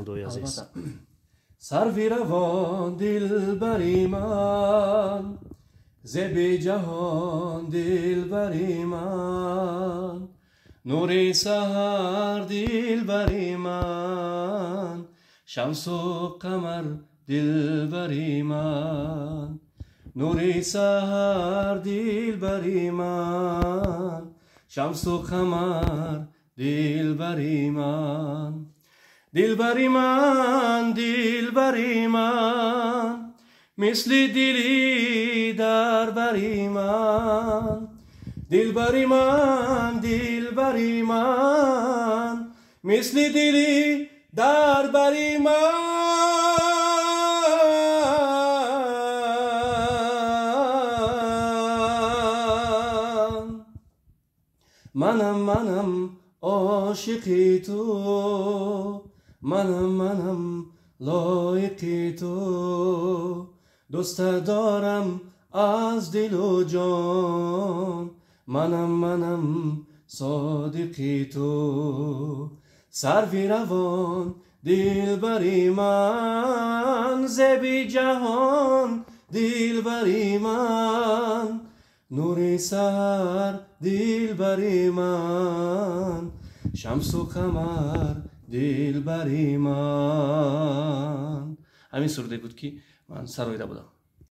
خدای عزیز. سروی روان دلبری من، زبی جهان دلبری من، نور سحر دلبری من، شمس و قمر دلبری من، نور سحر دلبری من، شمس و قمر دلبری من. دلبری من دلبری من، مثل دلی در بری من. دلبری من دلبری من، مثل دلی در بری من. منم عاشقی تو، منم لایقی تو، دوست دارم از دل و جان. منم صادقی تو، سروی روان دلبری من، زبی جهان دلبری من، نور سحر دلبری من، شمس و قمر دلبری من. همین سروده بود که من سرویده بودم.